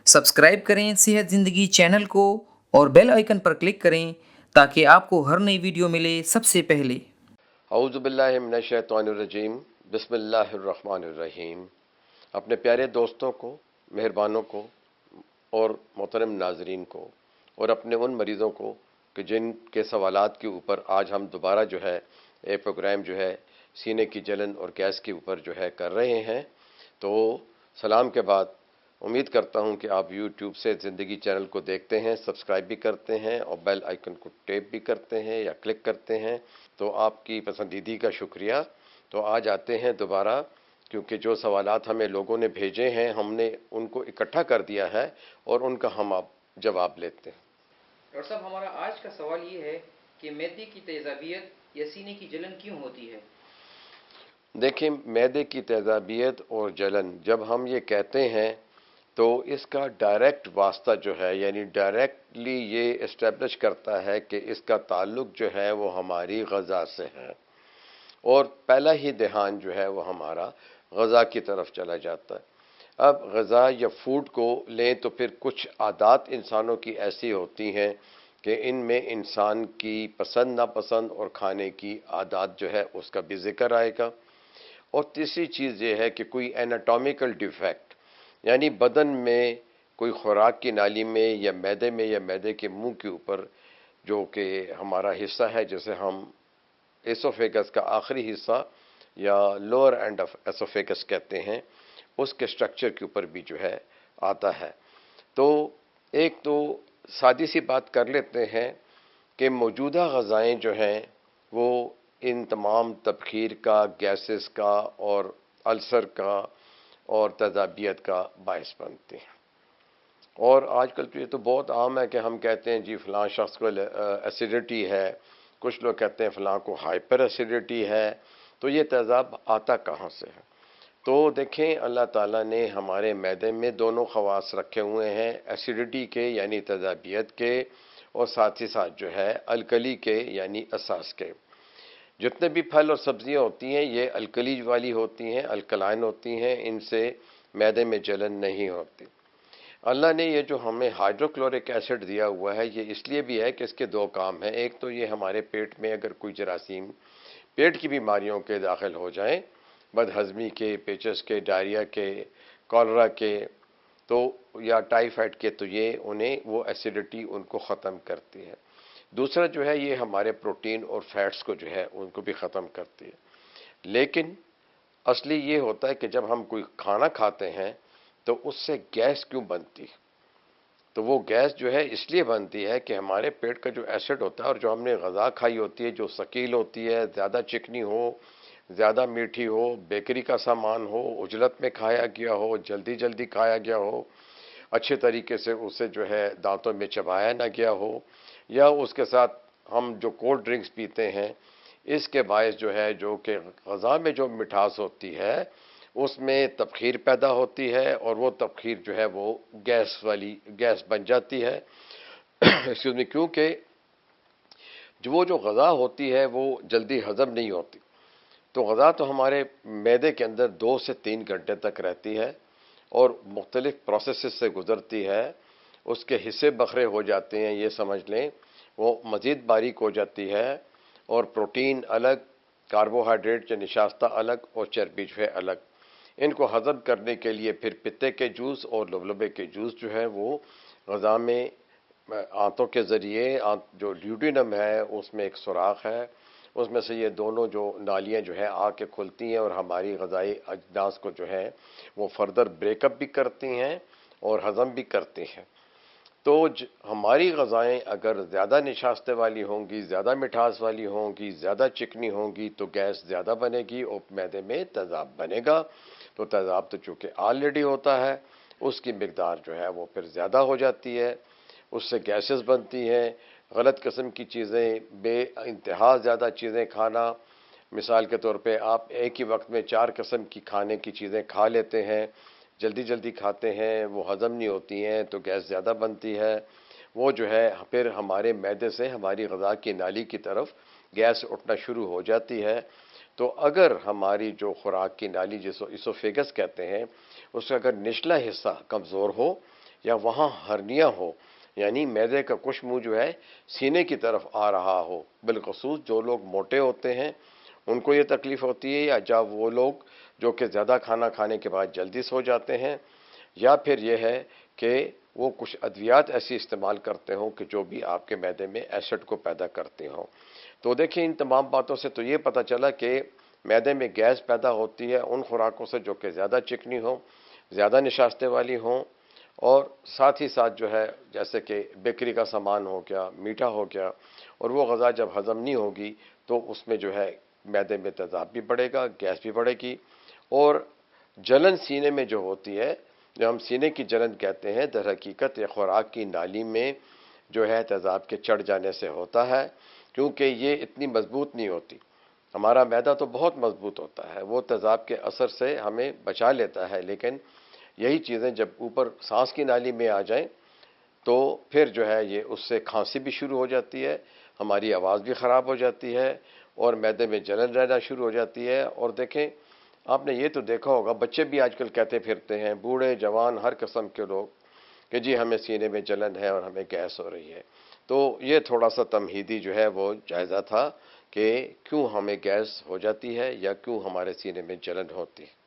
Subscribe करें सेहत ज़िंदगी चैनल को और बेल आइकन पर क्लिक करें ताकि आपको हर नई वीडियो मिले सबसे पहले। औज़ु बिल्लाहि मिनश शैतानिर रजीम, बिस्मिल्लाहिर रहमानिर रहीम। अपने प्यारे दोस्तों को, मेहरबानों को और मोहतरम नाजरीन को और अपने उन मरीज़ों को कि जिनके सवालात के ऊपर आज हम दोबारा जो है एक प्रोग्राम जो है सीने की जलन और गैस के ऊपर जो है कर रहे हैं। तो सलाम के बाद उम्मीद करता हूं कि आप YouTube से ज़िंदगी चैनल को देखते हैं, सब्सक्राइब भी करते हैं और बेल आइकन को टैप भी करते हैं या क्लिक करते हैं। तो आपकी पसंदीदी का शुक्रिया। तो आज आते हैं दोबारा, क्योंकि जो सवालात हमें लोगों ने भेजे हैं हमने उनको इकट्ठा कर दिया है और उनका हम आप जवाब लेते हैं। डॉक्टर साहब, हमारा आज का सवाल ये है कि मैदे की तेजाबियत या सीने की जलन क्यों होती है? देखिए, मैदे की तेजाबियत और जलन जब हम ये कहते हैं तो इसका डायरेक्ट वास्ता जो है, यानी डायरेक्टली ये इस्टेब्लिश करता है कि इसका ताल्लुक जो है वो हमारी ग़ज़ा से है और पहला ही ध्यान जो है वो हमारा ग़ज़ा की तरफ चला जाता है। अब ग़ज़ा या फूड को लें तो फिर कुछ आदत इंसानों की ऐसी होती हैं कि इनमें इंसान की पसंद नापसंद और खाने की आदत जो है उसका भी ज़िक्र आएगा। और तीसरी चीज़ ये है कि कोई एनाटॉमिकल डिफेक्ट, यानी बदन में कोई खुराक की नाली में या मैदे के मुंह के ऊपर जो कि हमारा हिस्सा है, जैसे हम एसोफेगस का आखिरी हिस्सा या लोअर एंड ऑफ एसोफेगस कहते हैं, उसके स्ट्रक्चर के ऊपर भी जो है आता है। तो एक तो सादी सी बात कर लेते हैं कि मौजूदा ग़ज़ाएँ जो हैं वो इन तमाम तबखीर का, गैसेस का और अल्सर का और तेज़ाबियत का बायस बनती हैं। और आजकल तो ये तो बहुत आम है कि हम कहते हैं जी फ़लाँ शख्स को एसिडिटी है, कुछ लोग कहते हैं फ़लाँ को हाइपर एसिडिटी है। तो ये तेज़ाब आता कहाँ से है? तो देखें, अल्लाह ताला ने हमारे मैदे में दोनों ख़वास रखे हुए हैं, एसिडिटी के यानी तेज़ाबियत के और साथ ही साथ जो है अलकली के यानी असास के। जितने भी फल और सब्जियां होती हैं ये अल्कली वाली होती हैं, अल्कलाइन होती हैं, इनसे मैदे में जलन नहीं होती। अल्लाह ने ये जो हमें हाइड्रोक्लोरिक एसिड दिया हुआ है ये इसलिए भी है कि इसके दो काम हैं। एक तो ये हमारे पेट में अगर कोई जरासीम पेट की बीमारियों के दाखिल हो जाएं, बदहज़मी के, पेचस के, डायरिया के, कॉलरा के तो या टाइफाइड के, तो ये उन्हें वो एसिडिटी उनको ख़त्म करती है। दूसरा जो है ये हमारे प्रोटीन और फैट्स को जो है उनको भी ख़त्म करती है। लेकिन असली ये होता है कि जब हम कोई खाना खाते हैं तो उससे गैस क्यों बनती है? तो वो गैस जो है इसलिए बनती है कि हमारे पेट का जो एसिड होता है और जो हमने ग़ज़ा खाई होती है जो सकील होती है, ज़्यादा चिकनी हो, ज़्यादा मीठी हो, बेकरी का सामान हो, उजलत में खाया गया हो, जल्दी जल्दी खाया गया हो, अच्छे तरीके से उसे जो है दांतों में चबाया ना गया हो, या उसके साथ हम जो कोल्ड ड्रिंक्स पीते हैं इसके बायस जो है जो कि ग़ज़ा में जो मिठास होती है उसमें तबखीर पैदा होती है और वो तबखीर जो है वो गैस बन जाती है। एक्सक्यूज़ मी, क्योंकि जो ग़ज़ा होती है वो जल्दी हज़म नहीं होती। तो ग़ज़ा तो हमारे मैदे के अंदर 2 से 3 घंटे तक रहती है और मुख्तलिफ़ प्रोसेसेस से गुज़रती है। उसके हिस्से बखरे हो जाते हैं, ये समझ लें, वो मज़ीद बारीक हो जाती है और प्रोटीन अलग, कार्बोहाइड्रेट या निशास्ता अलग और चर्बी जो है अलग। इनको हज़म करने के लिए फिर पित्ते के जूस और लबलबे के जूस जो है वो ग़ज़ा में आंतों के ज़रिए जो ड्यूडेनम है उसमें एक सुराख है, उसमें से ये दोनों जो नालियाँ जो है आके खुलती हैं और हमारी ग़ज़ाई अजनास को जो है वो फर्दर ब्रेकअप भी करती हैं और हज़म भी करती हैं। तो हमारी ग़ज़ाएँ अगर ज़्यादा निशास्ते वाली होंगी, ज़्यादा मिठास वाली होंगी, ज़्यादा चिकनी होंगी तो गैस ज़्यादा बनेगी और मैदे में तेज़ाब बनेगा। तो तेज़ाब तो चूँकि ऑलरेडी होता है उसकी मिक़दार जो है वो फिर ज़्यादा हो जाती है, उससे गैसेस बनती हैं। गलत किस्म की चीज़ें, बेइंतहा ज़्यादा चीज़ें खाना, मिसाल के तौर पे आप एक ही वक्त में 4 किस्म की खाने की चीज़ें खा लेते हैं, जल्दी जल्दी खाते हैं, वो हज़म नहीं होती हैं तो गैस ज़्यादा बनती है। वो जो है फिर हमारे मैदे से हमारी ग़ज़ा की नाली की तरफ गैस उठना शुरू हो जाती है। तो अगर हमारी जो खुराक की नाली जिसको इसोफेगस कहते हैं उसका अगर निचला हिस्सा कमज़ोर हो یا وہاں ہرنیا ہو، یعنی معدے کا کچھ منہ جو ہے سینے کی طرف آ رہا ہو، بالخصوص جو لوگ موٹے ہوتے ہیں ان کو یہ تکلیف ہوتی ہے، یا جب وہ لوگ جو کہ زیادہ کھانا کھانے کے بعد جلدی سو جاتے ہیں، یا پھر یہ ہے کہ وہ کچھ ادویات ایسی استعمال کرتے ہوں کہ جو بھی آپ کے معدے میں ایسڈ کو پیدا کرتے ہوں۔ تو دیکھیں ان تمام باتوں سے تو یہ پتہ چلا کہ معدے میں گیس پیدا ہوتی ہے ان خوراکوں سے جو کہ زیادہ چکنی ہوں، زیادہ نشاستے والی ہوں، اور ساتھ ہی ساتھ جو ہے جیسے کہ بیکری کا سامان ہو گیا، میٹھا ہو گیا، اور وہ غذا جب ہضم نہیں ہوگی تو اس میں جو ہے معدے میں تیزاب بھی بڑھے گا، گیس بھی بڑھے گی، اور جلن سینے میں جو ہوتی ہے، جو ہم سینے کی جلن کہتے ہیں، در حقیقت یہ خوراک کی نالی میں جو ہے تیزاب کے چڑھ جانے سے ہوتا ہے، کیونکہ یہ اتنی مضبوط نہیں ہوتی۔ ہمارا معدہ تو بہت مضبوط ہوتا ہے، وہ تیزاب کے اثر سے ہمیں بچا لیتا ہے، لیکن یہی چیزیں جب اوپر سانس کی نالی میں آ جائیں تو پھر جو ہے یہ اس سے کھانسی بھی شروع ہو جاتی ہے، ہماری آواز بھی خراب ہو جاتی ہے، اور معدے میں جلن رہنا شروع ہو جاتی ہے۔ اور دیکھیں آپ نے یہ تو دیکھا ہوگا، بچے بھی آج کل کہتے پھرتے ہیں، بوڑھے جوان ہر قسم کے لوگ، کہ جی ہمیں سینے میں جلن ہے اور ہمیں گیس ہو رہی ہے۔ تو یہ تھوڑا سا تمہیدی جو ہے وہ جائزہ تھا کہ کیوں ہمیں گیس ہو جاتی ہے یا کیوں ہمارے سینے میں جلن ہوتی ہے۔